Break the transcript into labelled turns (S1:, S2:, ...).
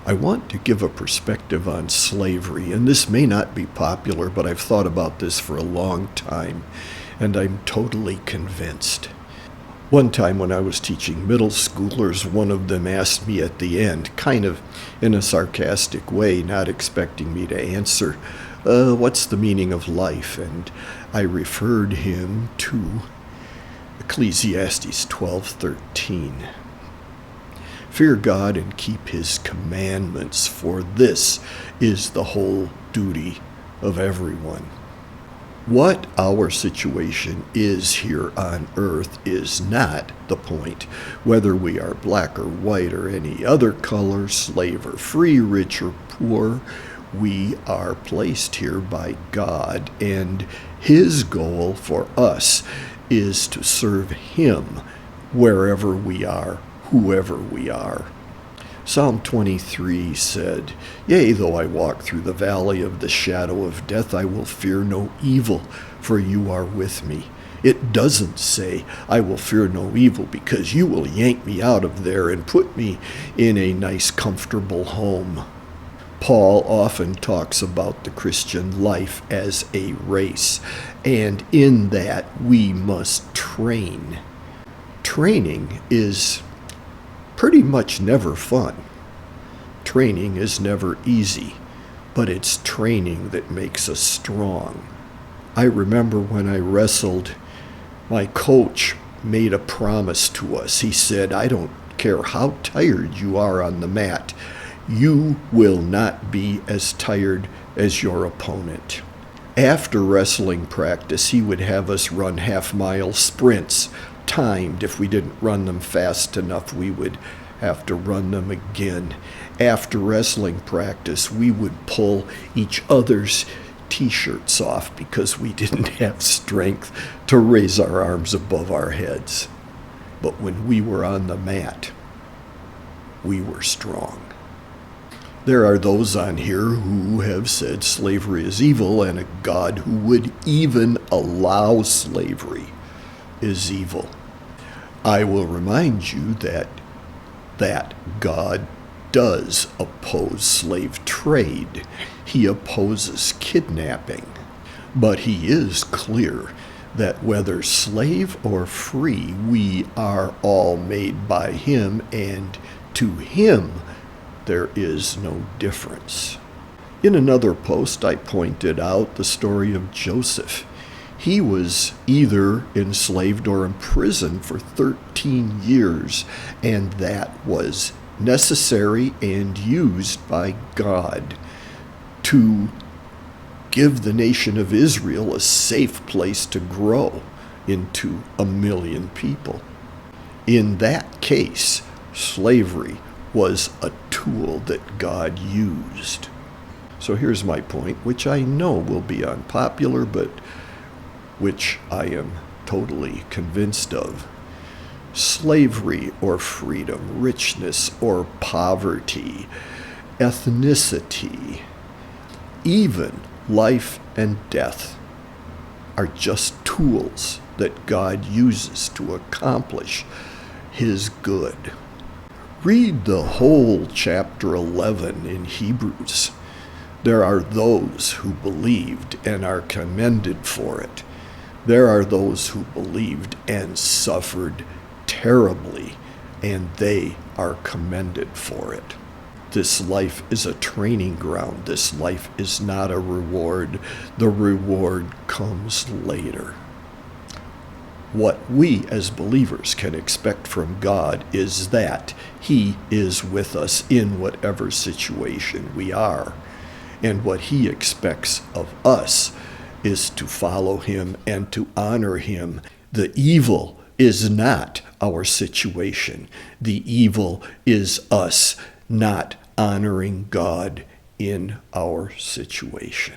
S1: I want to give a perspective on slavery, and this may not be popular, but I've thought about this for a long time, and I'm totally convinced. One time when I was teaching middle schoolers, one of them asked me at the end, kind of in a sarcastic way, not expecting me to answer, what's the meaning of life? And I referred him to Ecclesiastes 12:13. Fear God and keep his commandments, for this is the whole duty of everyone. What our situation is here on earth is not the point, whether we are black or white or any other color, slave or free, rich or poor. We are placed here by God, and his goal for us is to serve him wherever we are, whoever we are. Psalm 23 said, "Yea, though I walk through the valley of the shadow of death, I will fear no evil, for you are with me." It doesn't say, "I will fear no evil because you will yank me out of there and put me in a nice, comfortable home." Paul often talks about the Christian life as a race, and in that we must train. Training is pretty much never fun. Training is never easy, but it's training that makes us strong. I remember when I wrestled, my coach made a promise to us. He said, "I don't care how tired you are on the mat, you will not be as tired as your opponent." After wrestling practice, he would have us run half-mile sprints, timed. If we didn't run them fast enough, we would have to run them again. After wrestling practice, we would pull each other's t-shirts off because we didn't have strength to raise our arms above our heads. But when we were on the mat, we were strong. There are those on here who have said slavery is evil, and a God who would even allow slavery is evil. I will remind you that God does oppose slave trade. He opposes kidnapping. But he is clear that whether slave or free, we are all made by him, and to him there is no difference. In another post, I pointed out the story of Joseph. He was either enslaved or imprisoned for 13 years, and that was necessary and used by God to give the nation of Israel a safe place to grow into 1 million people. In that case, slavery was a tool that God used. So here's my point, which I know will be unpopular, but which I am totally convinced of. Slavery or freedom, richness or poverty, ethnicity, even life and death are just tools that God uses to accomplish his good. Read the whole chapter 11 in Hebrews. There are those who believed and are commended for it. There are those who believed and suffered terribly, and they are commended for it. This life is a training ground. This life is not a reward. The reward comes later. What we as believers can expect from God is that he is with us in whatever situation we are. And what he expects of us is to follow him and to honor him. The evil is not our situation. The evil is us not honoring God in our situation.